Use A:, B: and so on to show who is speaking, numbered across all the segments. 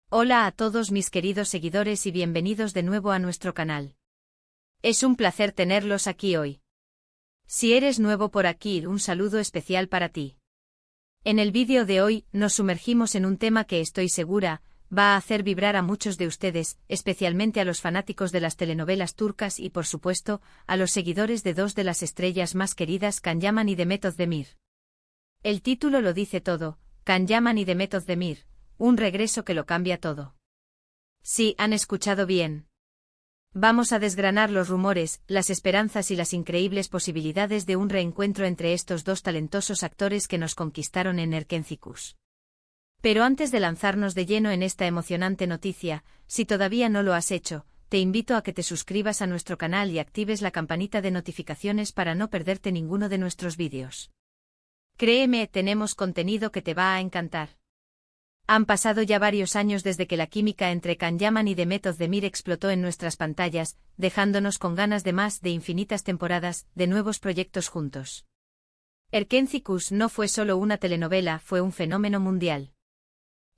A: Hola a todos mis queridos seguidores y bienvenidos de nuevo a nuestro canal. Es un placer tenerlos aquí hoy. Si eres nuevo por aquí, un saludo especial para ti. En el vídeo de hoy, nos sumergimos en un tema que estoy segura, va a hacer vibrar a muchos de ustedes, especialmente a los fanáticos de las telenovelas turcas y por supuesto, a los seguidores de dos de las estrellas más queridas, Can Yaman y Demet Özdemir. El título lo dice todo, Can Yaman y Demet Özdemir. Un regreso que lo cambia todo. Sí, han escuchado bien. Vamos a desgranar los rumores, las esperanzas y las increíbles posibilidades de un reencuentro entre estos dos talentosos actores que nos conquistaron en Erkencikus. Pero antes de lanzarnos de lleno en esta emocionante noticia, si todavía no lo has hecho, te invito a que te suscribas a nuestro canal y actives la campanita de notificaciones para no perderte ninguno de nuestros vídeos. Créeme, tenemos contenido que te va a encantar. Han pasado ya varios años desde que la química entre Can Yaman y Demet Özdemir explotó en nuestras pantallas, dejándonos con ganas de más, de infinitas temporadas, de nuevos proyectos juntos. Erkencikus no fue solo una telenovela, fue un fenómeno mundial.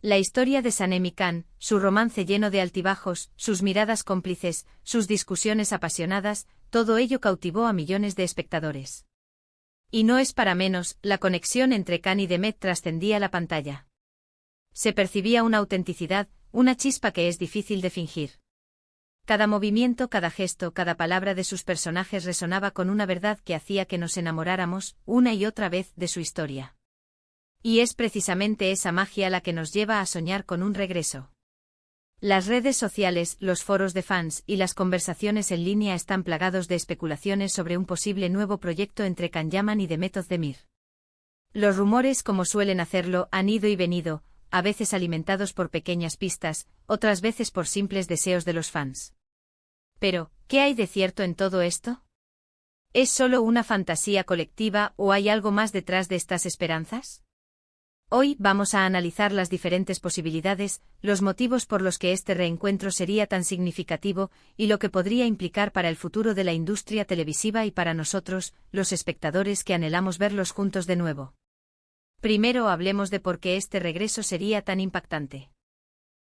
A: La historia de Sanem y Can, su romance lleno de altibajos, sus miradas cómplices, sus discusiones apasionadas, todo ello cautivó a millones de espectadores. Y no es para menos, la conexión entre Can y Demet trascendía la pantalla. Se percibía una autenticidad, una chispa que es difícil de fingir. Cada movimiento, cada gesto, cada palabra de sus personajes resonaba con una verdad que hacía que nos enamoráramos, una y otra vez, de su historia. Y es precisamente esa magia la que nos lleva a soñar con un regreso. Las redes sociales, los foros de fans y las conversaciones en línea están plagados de especulaciones sobre un posible nuevo proyecto entre Can Yaman y Demet Özdemir. Los rumores, como suelen hacerlo, han ido y venido, a veces alimentados por pequeñas pistas, otras veces por simples deseos de los fans. Pero, ¿qué hay de cierto en todo esto? ¿Es solo una fantasía colectiva o hay algo más detrás de estas esperanzas? Hoy vamos a analizar las diferentes posibilidades, los motivos por los que este reencuentro sería tan significativo y lo que podría implicar para el futuro de la industria televisiva y para nosotros, los espectadores que anhelamos verlos juntos de nuevo. Primero hablemos de por qué este regreso sería tan impactante.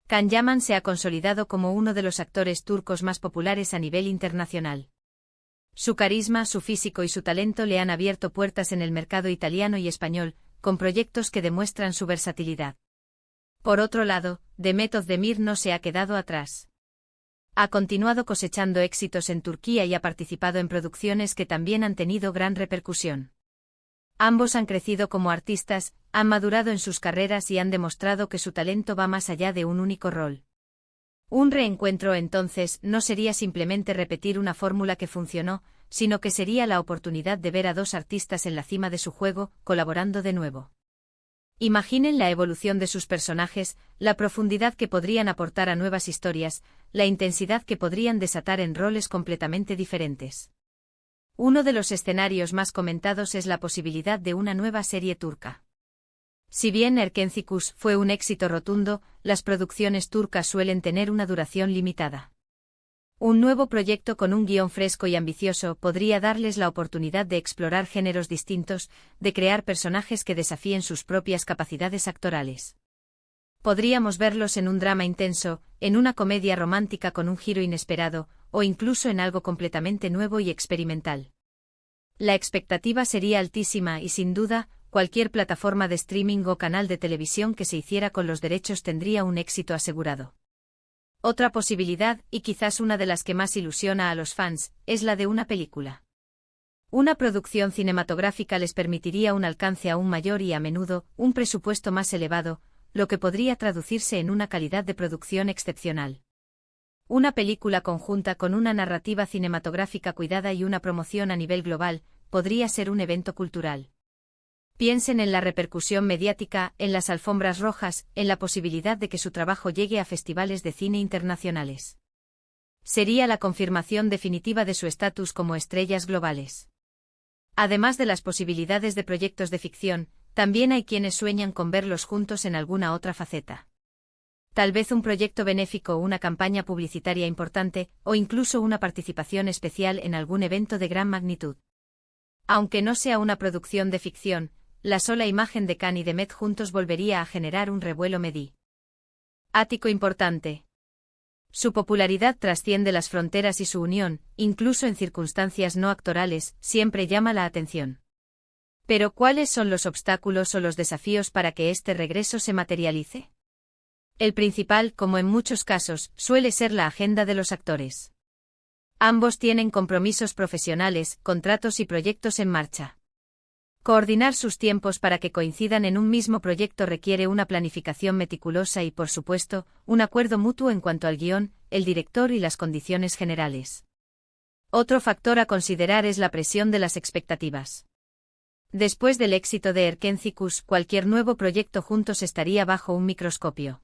A: Can Yaman se ha consolidado como uno de los actores turcos más populares a nivel internacional. Su carisma, su físico y su talento le han abierto puertas en el mercado italiano y español, con proyectos que demuestran su versatilidad. Por otro lado, Demet Özdemir no se ha quedado atrás. Ha continuado cosechando éxitos en Turquía y ha participado en producciones que también han tenido gran repercusión. Ambos han crecido como artistas, han madurado en sus carreras y han demostrado que su talento va más allá de un único rol. Un reencuentro entonces no sería simplemente repetir una fórmula que funcionó, sino que sería la oportunidad de ver a dos artistas en la cima de su juego, colaborando de nuevo. Imaginen la evolución de sus personajes, la profundidad que podrían aportar a nuevas historias, la intensidad que podrían desatar en roles completamente diferentes. Uno de los escenarios más comentados es la posibilidad de una nueva serie turca. Si bien Erkencikus fue un éxito rotundo, las producciones turcas suelen tener una duración limitada. Un nuevo proyecto con un guión fresco y ambicioso podría darles la oportunidad de explorar géneros distintos, de crear personajes que desafíen sus propias capacidades actorales. Podríamos verlos en un drama intenso, en una comedia romántica con un giro inesperado, o incluso en algo completamente nuevo y experimental. La expectativa sería altísima y sin duda, cualquier plataforma de streaming o canal de televisión que se hiciera con los derechos tendría un éxito asegurado. Otra posibilidad, y quizás una de las que más ilusiona a los fans, es la de una película. Una producción cinematográfica les permitiría un alcance aún mayor y a menudo, un presupuesto más elevado, lo que podría traducirse en una calidad de producción excepcional. Una película conjunta con una narrativa cinematográfica cuidada y una promoción a nivel global, podría ser un evento cultural. Piensen en la repercusión mediática, en las alfombras rojas, en la posibilidad de que su trabajo llegue a festivales de cine internacionales. Sería la confirmación definitiva de su estatus como estrellas globales. Además de las posibilidades de proyectos de ficción, también hay quienes sueñan con verlos juntos en alguna otra faceta. Tal vez un proyecto benéfico o una campaña publicitaria importante, o incluso una participación especial en algún evento de gran magnitud. Aunque no sea una producción de ficción, la sola imagen de Can y Demet juntos volvería a generar un revuelo medí. Ático importante. Su popularidad trasciende las fronteras y su unión, incluso en circunstancias no actorales, siempre llama la atención. Pero ¿cuáles son los obstáculos o los desafíos para que este regreso se materialice? El principal, como en muchos casos, suele ser la agenda de los actores. Ambos tienen compromisos profesionales, contratos y proyectos en marcha. Coordinar sus tiempos para que coincidan en un mismo proyecto requiere una planificación meticulosa y, por supuesto, un acuerdo mutuo en cuanto al guión, el director y las condiciones generales. Otro factor a considerar es la presión de las expectativas. Después del éxito de Erkendzicus, cualquier nuevo proyecto juntos estaría bajo un microscopio.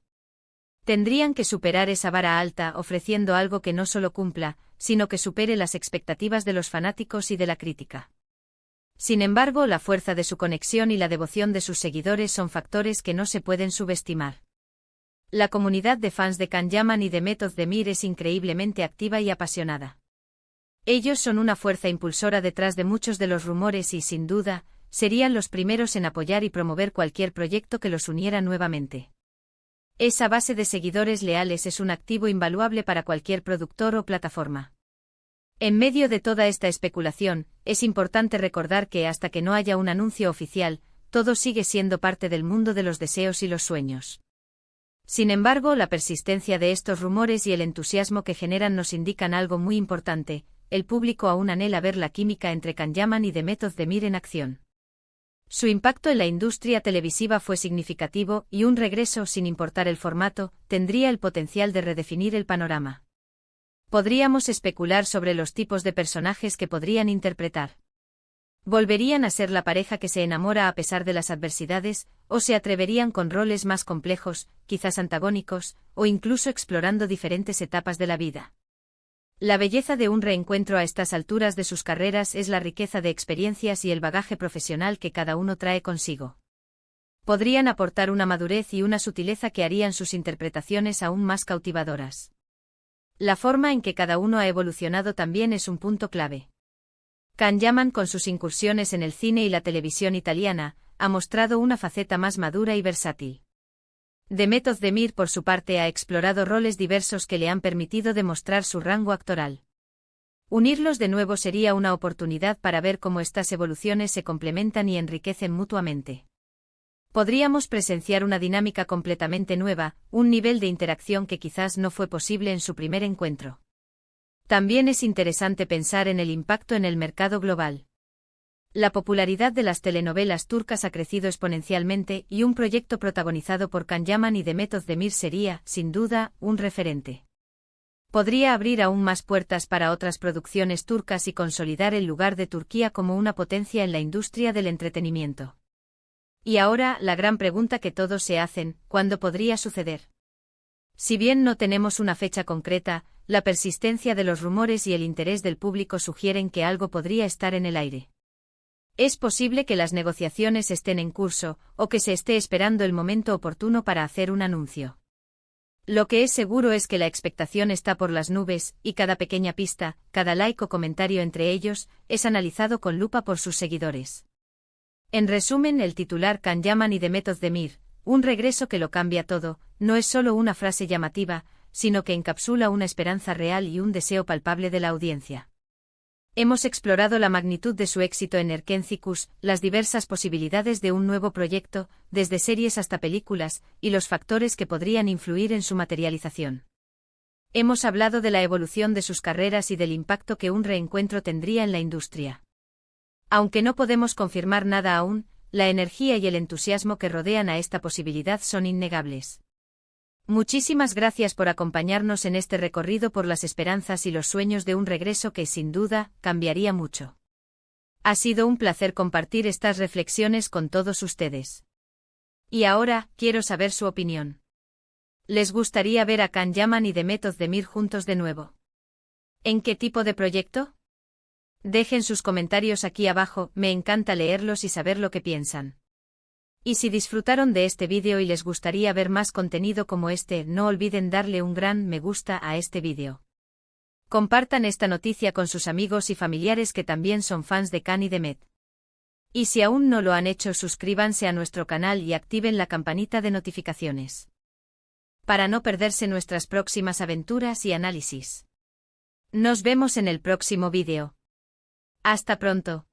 A: Tendrían que superar esa vara alta ofreciendo algo que no solo cumpla, sino que supere las expectativas de los fanáticos y de la crítica. Sin embargo, la fuerza de su conexión y la devoción de sus seguidores son factores que no se pueden subestimar. La comunidad de fans de Can Yaman y de Method Demir es increíblemente activa y apasionada. Ellos son una fuerza impulsora detrás de muchos de los rumores y, sin duda, serían los primeros en apoyar y promover cualquier proyecto que los uniera nuevamente. Esa base de seguidores leales es un activo invaluable para cualquier productor o plataforma. En medio de toda esta especulación, es importante recordar que hasta que no haya un anuncio oficial, todo sigue siendo parte del mundo de los deseos y los sueños. Sin embargo, la persistencia de estos rumores y el entusiasmo que generan nos indican algo muy importante: el público aún anhela ver la química entre Can Yaman y The Method Demir en acción. Su impacto en la industria televisiva fue significativo y un regreso, sin importar el formato, tendría el potencial de redefinir el panorama. Podríamos especular sobre los tipos de personajes que podrían interpretar. ¿Volverían a ser la pareja que se enamora a pesar de las adversidades, o se atreverían con roles más complejos, quizás antagónicos, o incluso explorando diferentes etapas de la vida? La belleza de un reencuentro a estas alturas de sus carreras es la riqueza de experiencias y el bagaje profesional que cada uno trae consigo. Podrían aportar una madurez y una sutileza que harían sus interpretaciones aún más cautivadoras. La forma en que cada uno ha evolucionado también es un punto clave. Can Yaman, con sus incursiones en el cine y la televisión italiana, ha mostrado una faceta más madura y versátil. The Method Demir, por su parte, ha explorado roles diversos que le han permitido demostrar su rango actoral. Unirlos de nuevo sería una oportunidad para ver cómo estas evoluciones se complementan y enriquecen mutuamente. Podríamos presenciar una dinámica completamente nueva, un nivel de interacción que quizás no fue posible en su primer encuentro. También es interesante pensar en el impacto en el mercado global. La popularidad de las telenovelas turcas ha crecido exponencialmente y un proyecto protagonizado por Can Yaman y The Method Demir sería, sin duda, un referente. Podría abrir aún más puertas para otras producciones turcas y consolidar el lugar de Turquía como una potencia en la industria del entretenimiento. Y ahora, la gran pregunta que todos se hacen: ¿cuándo podría suceder? Si bien no tenemos una fecha concreta, la persistencia de los rumores y el interés del público sugieren que algo podría estar en el aire. Es posible que las negociaciones estén en curso, o que se esté esperando el momento oportuno para hacer un anuncio. Lo que es seguro es que la expectación está por las nubes, y cada pequeña pista, cada like o comentario entre ellos, es analizado con lupa por sus seguidores. En resumen, el titular Can Yaman y The Method Demir, un regreso que lo cambia todo, no es solo una frase llamativa, sino que encapsula una esperanza real y un deseo palpable de la audiencia. Hemos explorado la magnitud de su éxito en Erkendzicus, las diversas posibilidades de un nuevo proyecto, desde series hasta películas, y los factores que podrían influir en su materialización. Hemos hablado de la evolución de sus carreras y del impacto que un reencuentro tendría en la industria. Aunque no podemos confirmar nada aún, la energía y el entusiasmo que rodean a esta posibilidad son innegables. Muchísimas gracias por acompañarnos en este recorrido por las esperanzas y los sueños de un regreso que, sin duda, cambiaría mucho. Ha sido un placer compartir estas reflexiones con todos ustedes. Y ahora, quiero saber su opinión. ¿Les gustaría ver a Can Yaman y The Method Demir juntos de nuevo? ¿En qué tipo de proyecto? Dejen sus comentarios aquí abajo, me encanta leerlos y saber lo que piensan. Y si disfrutaron de este vídeo y les gustaría ver más contenido como este, no olviden darle un gran me gusta a este vídeo. Compartan esta noticia con sus amigos y familiares que también son fans de Can y The Met. Y si aún no lo han hecho, suscríbanse a nuestro canal y activen la campanita de notificaciones. para no perderse nuestras próximas aventuras y análisis. Nos vemos en el próximo vídeo. Hasta pronto.